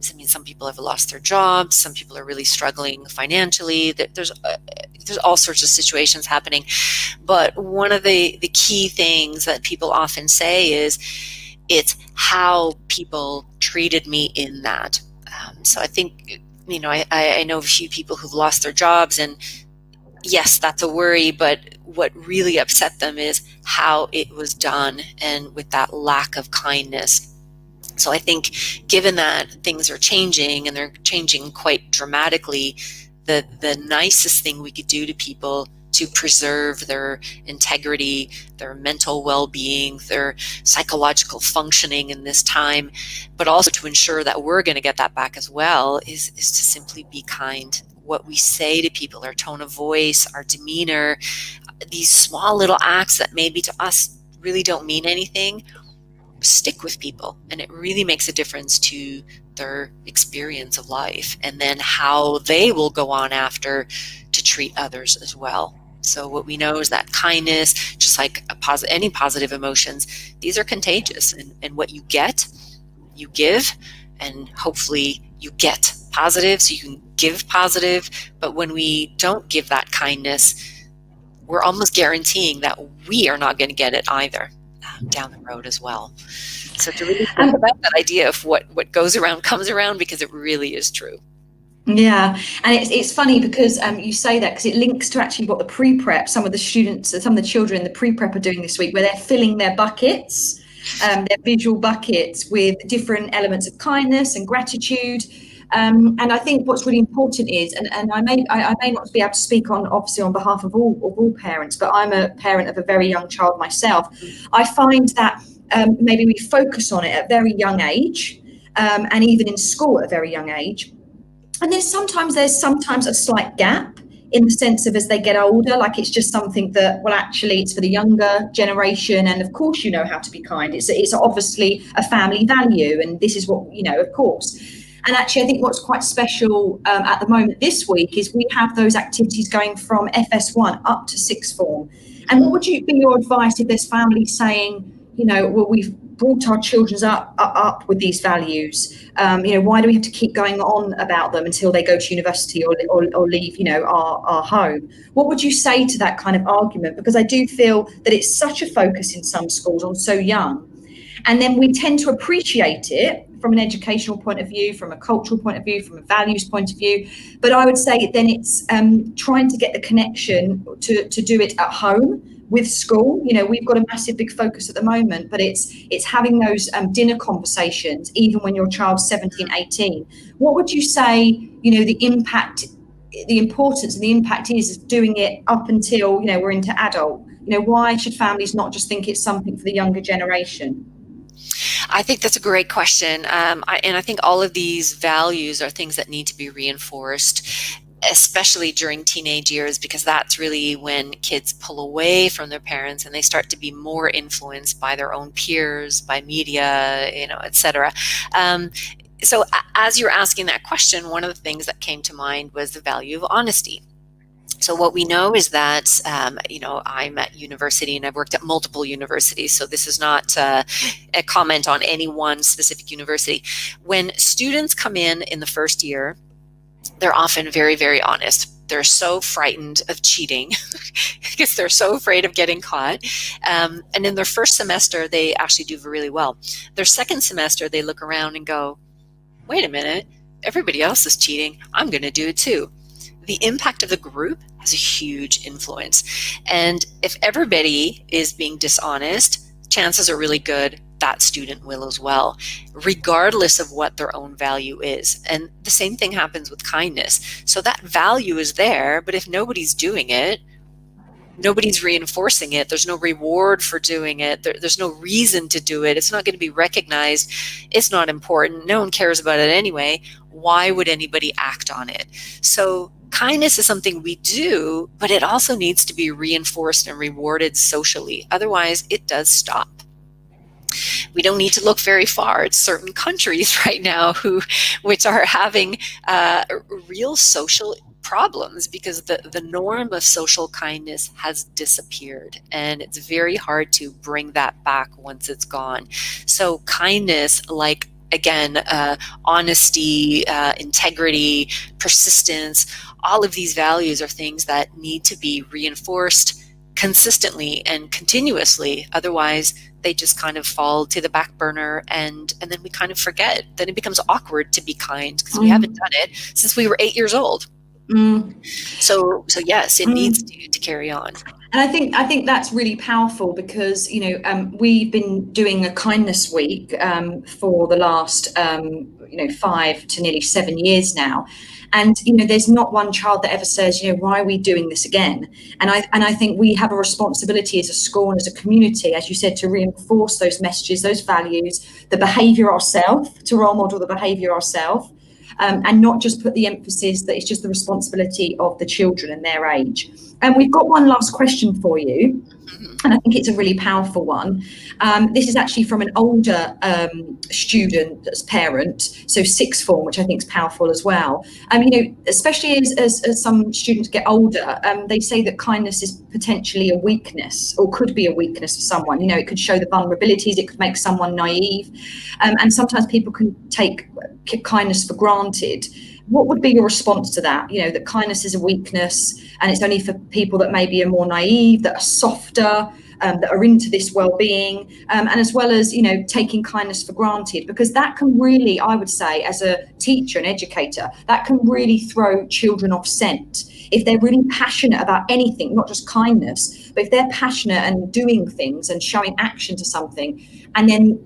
Some people have lost their jobs. Some people are really struggling financially. There's all sorts of situations happening. But one of the key things that people often say is, it's how people treated me in that. So I think, I know a few people who've lost their jobs, and yes, that's a worry, but what really upset them is how it was done, and with that lack of kindness. So I think, given that things are changing, and they're changing quite dramatically, the nicest thing we could do to people to preserve their integrity, their mental well-being, their psychological functioning in this time, but also to ensure that we're going to get that back as well, is to simply be kind. What we say to people, our tone of voice, our demeanor, these small little acts that maybe to us really don't mean anything, stick with people, and it really makes a difference to their experience of life, and then how they will go on after to treat others as well. So what we know is that kindness, just like any positive emotions, these are contagious, and what you get, you give, and hopefully you get positive so you can give positive. But when we don't give that kindness, we're almost guaranteeing that we are not going to get it either down the road as well. So to really think about that idea of what goes around comes around, because it really is true. Yeah, and it's funny because you say that, because it links to actually what the pre-prep, some of the children in the pre-prep are doing this week, where they're filling their buckets, their visual buckets, with different elements of kindness and gratitude. And I think what's really important is, and I may not be able to speak obviously on behalf of all parents, but I'm a parent of a very young child myself. I find that maybe we focus on it at a very young age, and even in school at a very young age. And then there's sometimes a slight gap, in the sense of, as they get older, like it's just something that, well, actually it's for the younger generation, and of course how to be kind. It's obviously a family value, and this is what, of course. And actually, I think what's quite special at the moment this week is we have those activities going from FS1 up to sixth form. And what would be your advice if there's families saying, well, we've brought our children up with these values, why do we have to keep going on about them until they go to university or leave, our home? What would you say to that kind of argument? Because I do feel that it's such a focus in some schools on so young. And then we tend to appreciate it from an educational point of view, from a cultural point of view, from a values point of view. But I would say then it's trying to get the connection to do it at home with school. We've got a massive big focus at the moment, but it's having those dinner conversations, even when your child's 17, 18. What would you say, the impact, the importance and the impact is doing it up until, we're into adult? Why should families not just think it's something for the younger generation? I think that's a great question. And I think all of these values are things that need to be reinforced, especially during teenage years, because that's really when kids pull away from their parents and they start to be more influenced by their own peers, by media, et cetera. So as you're asking that question, one of the things that came to mind was the value of honesty. So what we know is that, I'm at university and I've worked at multiple universities, so this is not a comment on any one specific university. When students come in the first year, they're often very, very honest. They're so frightened of cheating because they're so afraid of getting caught. And in their first semester, they actually do really well. Their second semester, they look around and go, wait a minute, everybody else is cheating. I'm going to do it too. the impact of the group has a huge influence. And if everybody is being dishonest, chances are really good that student will as well, regardless of what their own value is. And the same thing happens with kindness. So that value is there, but if nobody's doing it, nobody's reinforcing it, there's no reward for doing it, there's no reason to do it, it's not going to be recognized, it's not important, no one cares about it anyway, why would anybody act on it? So kindness is something we do, but it also needs to be reinforced and rewarded socially. Otherwise, it does stop. We don't need to look very far. It's certain countries right now which are having real social problems because the norm of social kindness has disappeared, and it's very hard to bring that back once it's gone. So kindness, like again, honesty, integrity, persistence, all of these values are things that need to be reinforced consistently and continuously. Otherwise, they just kind of fall to the back burner, and then we kind of forget. Then it becomes awkward to be kind because we haven't done it since we were 8 years old. So yes, it needs to carry on. And I think that's really powerful because, we've been doing a kindness week for the last 5 to nearly 7 years now. And, there's not one child that ever says, why are we doing this again? And I think we have a responsibility as a school and as a community, as you said, to reinforce those messages, those values, the behaviour ourselves, to role model the behaviour ourselves. And not just put the emphasis that it's just the responsibility of the children and their age. And we've got one last question for you, and I think it's a really powerful one. This is actually from an older student that's parent, so sixth form, which I think is powerful as well. Especially as some students get older, they say that kindness is potentially a weakness, or could be a weakness for someone. It could show the vulnerabilities, it could make someone naive, and sometimes people can take kindness for granted. What would be your response to that? That kindness is a weakness and it's only for people that maybe are more naive, that are softer, that are into this well-being, and as well as, taking kindness for granted, because that can really, I would say, as a teacher and educator, that can really throw children off scent. If they're really passionate about anything, not just kindness, but if they're passionate and doing things and showing action to something, and then,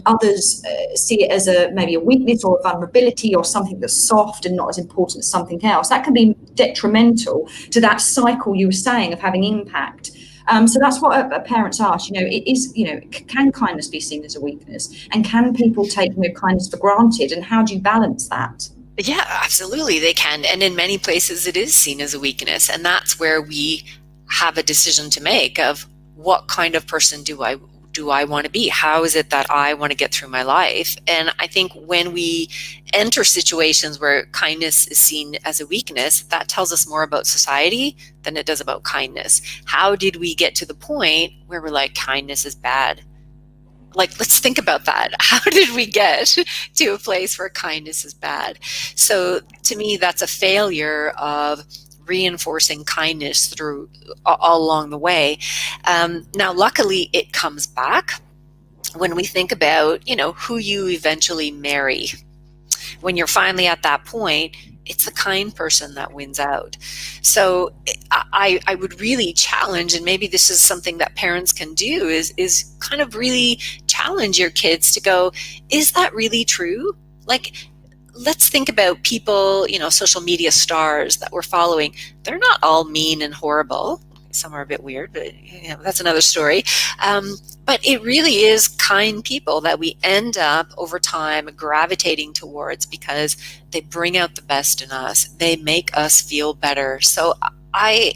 others see it as maybe a weakness or a vulnerability or something that's soft and not as important as something else, that can be detrimental to that cycle you were saying of having impact. So that's what parents ask, can kindness be seen as a weakness? And can people take kindness for granted? And how do you balance that? Yeah, absolutely, they can. And in many places it is seen as a weakness. And that's where we have a decision to make of what kind of person do I want to be? How is it that I want to get through my life? And I think when we enter situations where kindness is seen as a weakness, that tells us more about society than it does about kindness. How did we get to the point where we're like, kindness is bad? Like, let's think about that. How did we get to a place where kindness is bad? So to me, that's a failure of reinforcing kindness through all along the way. Now, luckily, it comes back when we think about, who you eventually marry. When you're finally at that point, it's the kind person that wins out. So I would really challenge, and maybe this is something that parents can do, is kind of really challenge your kids to go, is that really true? Like, let's think about people, social media stars that we're following. They're not all mean and horrible. Some are a bit weird, but that's another story. But it really is kind people that we end up over time gravitating towards because they bring out the best in us. They make us feel better. So I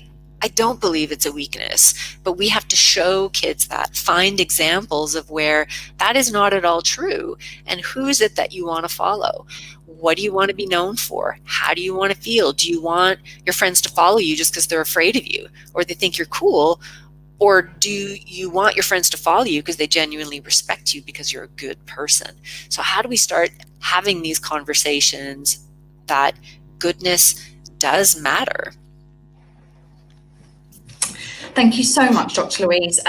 don't believe it's a weakness, but we have to show kids that, find examples of where that is not at all true. And who is it that you want to follow? What do you want to be known for? How do you want to feel? Do you want your friends to follow you just because they're afraid of you or they think you're cool? Or do you want your friends to follow you because they genuinely respect you because you're a good person? So how do we start having these conversations that goodness does matter? Thank you so much, Dr. Louise.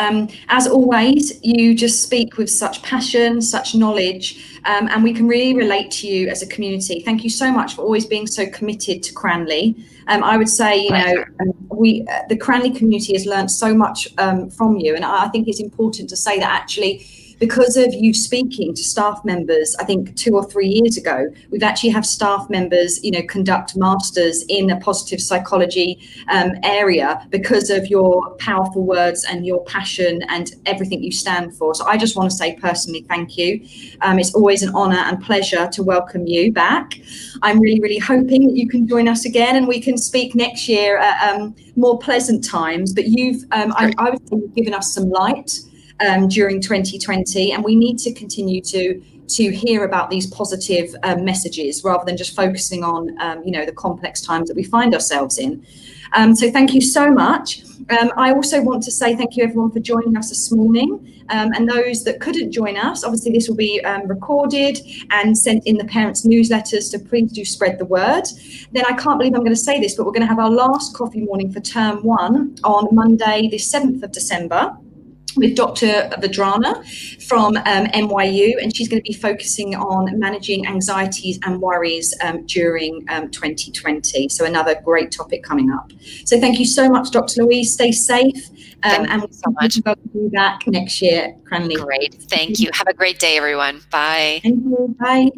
As always, you just speak with such passion, such knowledge, and we can really relate to you as a community. Thank you so much for always being so committed to Cranleigh. I would say, you know, the Cranleigh community has learned so much from you, and I think it's important to say that actually, because of you speaking to staff members, I think 2 or 3 years ago, we've actually have staff members, you know, conduct masters in a positive psychology area because of your powerful words and your passion and everything you stand for. So I just want to say personally, thank you. It's always an honour and pleasure to welcome you back. I'm really, really hoping that you can join us again and we can speak next year at more pleasant times. But you've, I would say you've given us some light during 2020, and we need to continue to hear about these positive messages rather than just focusing on you know, the complex times that we find ourselves in. So thank you so much. I also want to say thank you everyone for joining us this morning, and those that couldn't join us, obviously this will be recorded and sent in the parents' newsletters, so please do spread the word. Then I can't believe I'm going to say this, but we're going to have our last coffee morning for term 1 on Monday the 7th of December. With Dr. Vadrana from NYU, and she's going to be focusing on managing anxieties and worries during 2020. So another great topic coming up. So thank you so much, Dr. Louise. Stay safe, and we'll so much. welcome you back next year, Cranleigh. Great. Thank you. Have a great day, everyone. Bye. Thank you. Bye.